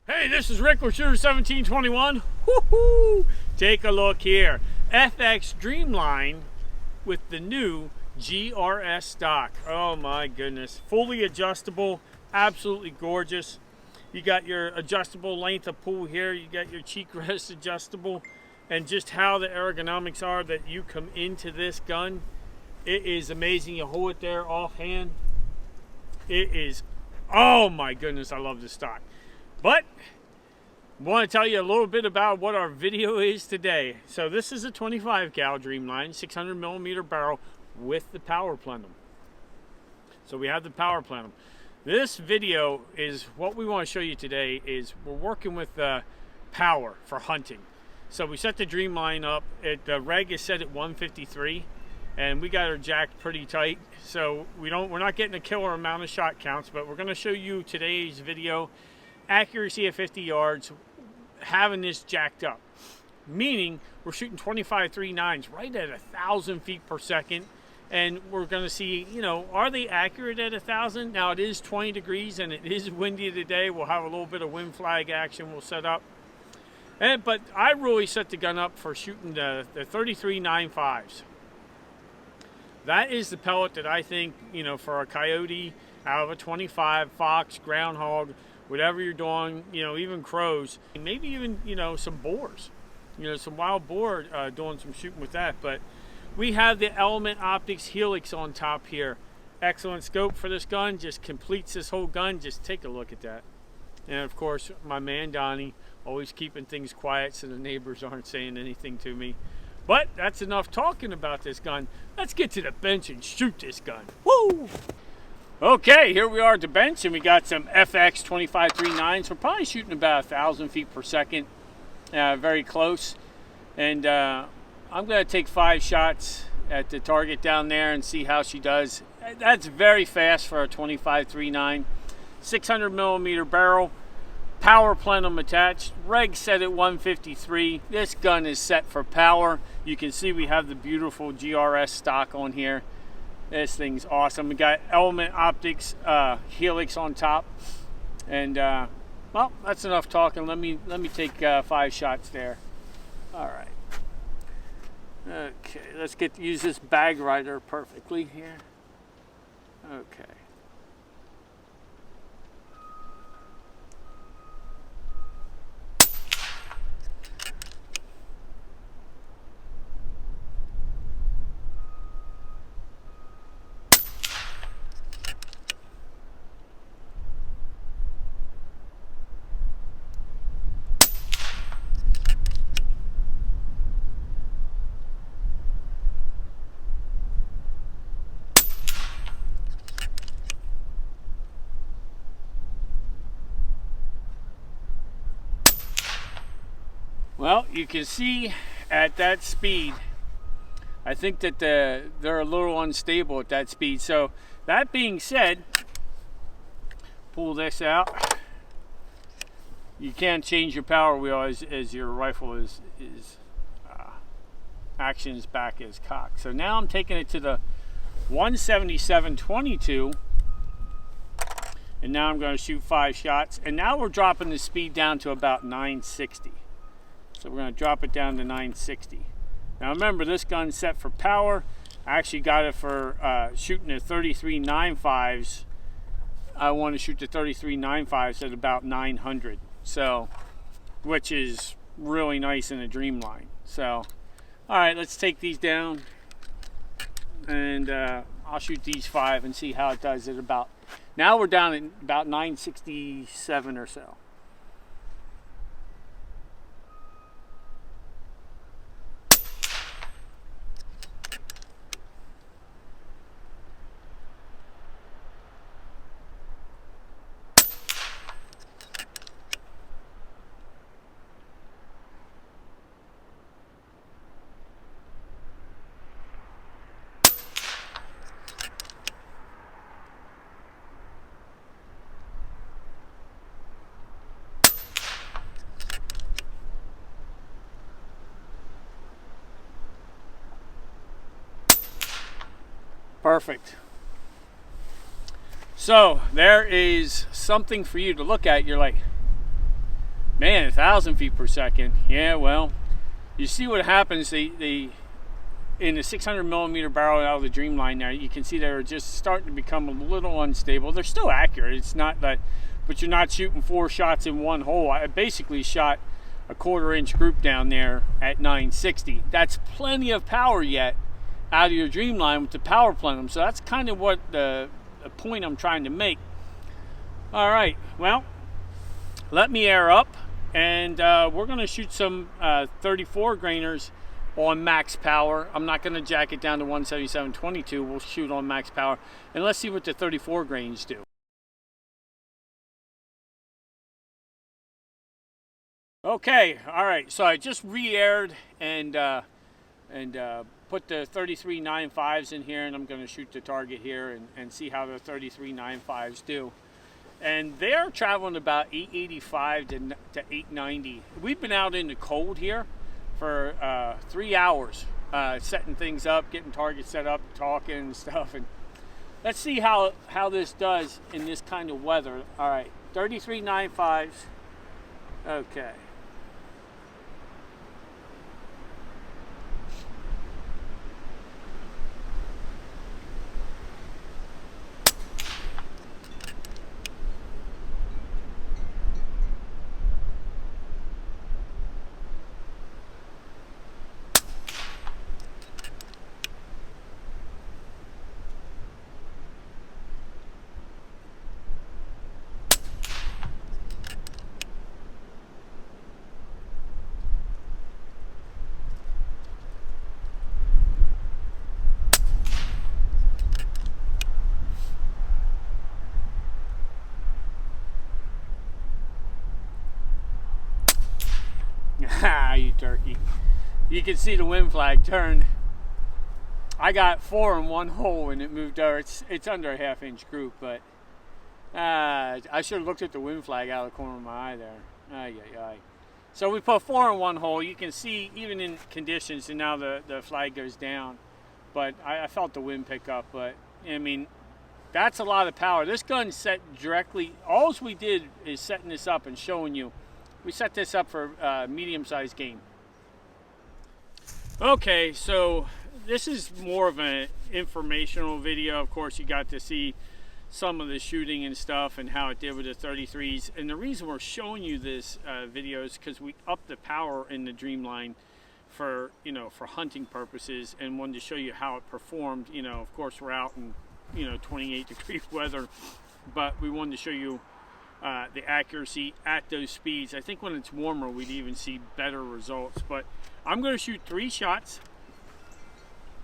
Hey, this is Rick with shooter1721. Woohoo! Take a look here. FX Dreamline with the new GRS Stock. Oh my goodness. Fully adjustable, absolutely gorgeous. You got your adjustable length of pull here. You got your cheek rest adjustable. And just how the ergonomics are that you come into this gun. It is amazing. You hold it there offhand. It is, oh my goodness, I love this stock. But I want to tell you a little bit about what our video is today. So this is a 25 cal Dreamline, 600mm barrel with the power plenum. So we have the power plenum. This video is what we want to show you today is we're working with power for hunting. So we set the Dreamline up. The reg is set at 153, and we got her jacked pretty tight. So we're not getting a killer amount of shot counts, but we're going to show you today's video. Accuracy at 50 yards, having this jacked up, meaning we're shooting 25.39s right at 1,000 feet per second, and we're going to see, you know, are they accurate at 1,000? Now it is 20 degrees and it is windy today. We'll have a little bit of wind flag action we'll set up, but I really set the gun up for shooting the 33.95s. That is the pellet that I think, you know, for a coyote out of a 25, fox, groundhog, whatever you're doing, you know, even crows, maybe even, you know, some boars, you know, some wild boar, doing some shooting with that. But we have the Element Optics Helix on top here. Excellent scope for this gun, just completes this whole gun. Just take a look at that. And of course, my man Donnie, always keeping things quiet so the neighbors aren't saying anything to me. But that's enough talking about this gun. Let's get to the bench and shoot this gun. Woo! Okay, here we are at the bench, and we got some FX 25.39s. We're probably shooting about 1,000 feet per second, very close. And I'm going to take 5 shots at the target down there and see how she does. That's very fast for a 25.39. 600mm barrel, power plenum attached, reg set at 153. This gun is set for power. You can see we have the beautiful GRS stock on here. This thing's awesome. We got Element Optics Helix on top, and well, that's enough talking. Let me take 5 shots there. All right. Okay, let's use this bag rider perfectly here. Okay. Well, you can see at that speed, I think that they're a little unstable at that speed. So that being said, pull this out. You can't change your power wheel as your rifle is action is back as cocked. So now I'm taking it to the 177.22, and now I'm going to shoot 5 shots. And now we're dropping the speed down to about 960. So we're going to drop it down to 960. Now remember, this gun's set for power. I actually got it for shooting the 33.95s. I want to shoot the 33.95s at about 900. So, which is really nice in a Dreamline. So, all right, let's take these down, and I'll shoot these 5 and see how it does at about. Now we're down at about 967 or so. Perfect. So there is something for you to look at. You're like, Man, 1,000 feet per second. Yeah, well, you see what happens. They in the 600 millimeter barrel out of the Dreamline there, you can see they're just starting to become a little unstable. They're still accurate. It's not that, but you're not shooting 4 shots in one hole. I basically shot a 1/4 inch group down there at 960. That's plenty of power yet out of your Dreamline with the power plenum. So that's kind of what the point I'm trying to make. All right, well, let me air up, and we're going to shoot some 34 grainers on max power. I'm not going to jack it down to 177.22. We'll shoot on max power, and let's see what the 34 grains do. Okay, all right, so I just re-aired and put the 33.95s in here, and I'm going to shoot the target here and see how the 33.95s do. And they're traveling about 885 to 890. We've been out in the cold here for 3 hours, setting things up, getting targets set up, talking and stuff. And let's see how this does in this kind of weather. All right, 33.95s. Okay. You turkey. You can see the wind flag turned. I got 4 in one hole and it moved over. It's under a 1/2 inch group, but I should have looked at the wind flag out of the corner of my eye there. Ay, ay, ay. So we put 4 in one hole. You can see even in conditions, and now the flag goes down. But I felt the wind pick up. But I mean, that's a lot of power. This gun's set directly. All we did is setting this up and showing you. We set this up for medium-sized game. Okay, so this is more of an informational video. Of course, you got to see some of the shooting and stuff and how it did with the 33s. And the reason we're showing you this video is because we upped the power in the Dreamline for, for hunting purposes, and wanted to show you how it performed. Of course, we're out in, 28-degree weather, but we wanted to show you the accuracy at those speeds. I think when it's warmer, we'd even see better results. But I'm going to shoot 3 shots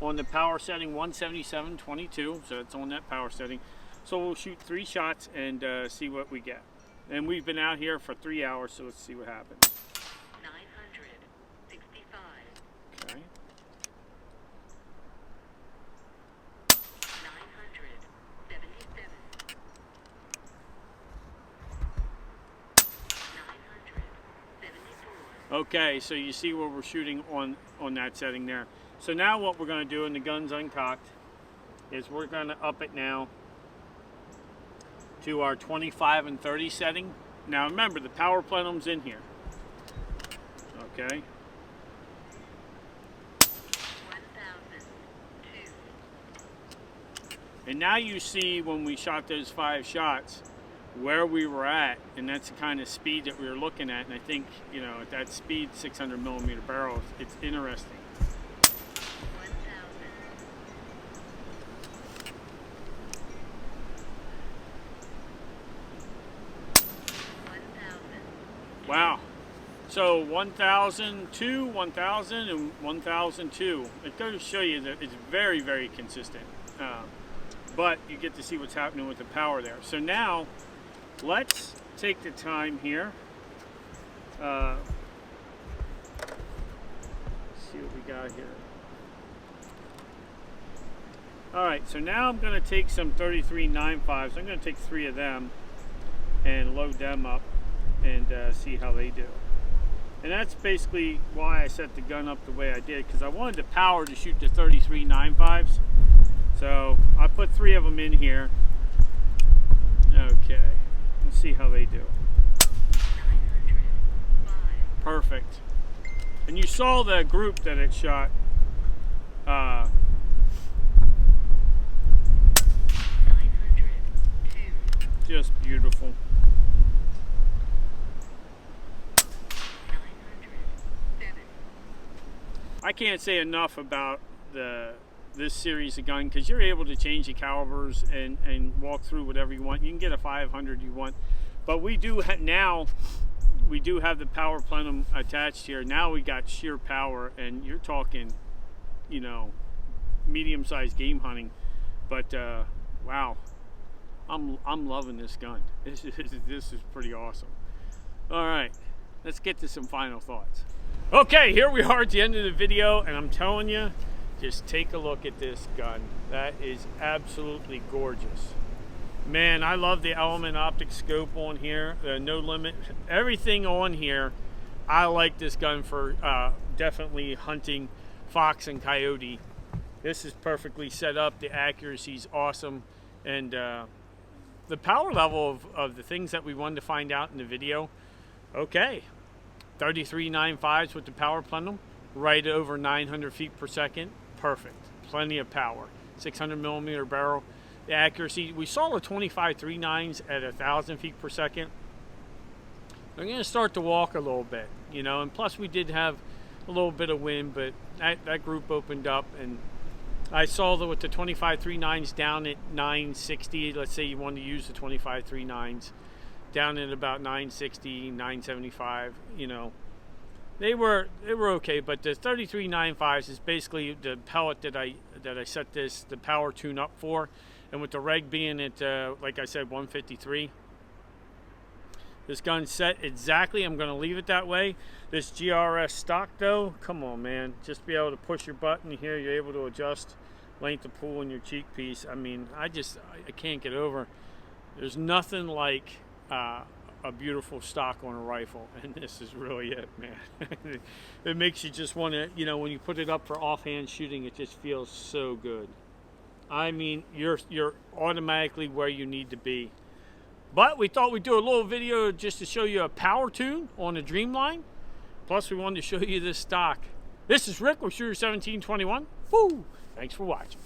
on the power setting 177.22, so it's on that power setting. So we'll shoot 3 shots and see what we get. And we've been out here for 3 hours, so let's see what happens. 965. Okay. 977. 974. Okay, so you see where we're shooting on that setting there. So now what we're going to do, and the gun's uncocked, is we're going to up it now to our 25 and 30 setting. Now remember, the power plenum's in here. Okay. 1002. And now you see when we shot those 5 shots where we were at, and that's the kind of speed that we were looking at. And I think, at that speed, 600 millimeter barrels, it's interesting. 1000. Wow. So 1,002, 1,000, and 1,002. It goes to show you that it's very, very consistent. But you get to see what's happening with the power there. So now, let's take the time here. See what we got here. Alright, so now I'm going to take some 33.95s. I'm going to take 3 of them and load them up and see how they do. And that's basically why I set the gun up the way I did, because I wanted the power to shoot the 33.95s. So I put 3 of them in here. Okay, let's see how they do. 900. perfect. And you saw the group that it shot. 902. Just beautiful. 907. I can't say enough about this series of gun, because you're able to change the calibers and walk through whatever you want. You can get a 500 you want, but we do now we do have the power plenum attached here. Now we got sheer power, and you're talking, you know, medium-sized game hunting. But wow, I'm loving this gun. This is pretty awesome. All right, let's get to some final thoughts. Okay, here we are at the end of the video, and I'm telling you, just take a look at this gun. That is absolutely gorgeous. Man, I love the Element optic scope on here, no limit, everything on here. I like this gun for definitely hunting fox and coyote. This is perfectly set up. The accuracy is awesome, and the power level of the things that we wanted to find out in the video. Okay, 33.95s with the power plenum, right over 900 feet per second. Perfect, plenty of power. 600 millimeter barrel. The accuracy, we saw the 25.39s at 1,000 feet per second. They're going to start to walk a little bit, you know, and plus we did have a little bit of wind, but that group opened up, and I saw that with the 25.39s down at 960, let's say you wanted to use the 25.39s, down at about 960, 975, you know, they were okay. But the 33.95s is basically the pellet that I set the power tune up for. And with the reg being at, like I said, 153, this gun's set exactly. I'm going to leave it that way. This GRS stock, though, come on, man. Just be able to push your button here. You're able to adjust length of pull in your cheek piece. I mean, I can't get over. There's nothing like a beautiful stock on a rifle, and this is really it, man. It makes you just want to, you know, when you put it up for offhand shooting, it just feels so good. I mean, you're automatically where you need to be. But we thought we'd do a little video just to show you a power tune on a Dreamline. Plus, we wanted to show you this stock. This is Rick with shooter1721. Woo! Thanks for watching.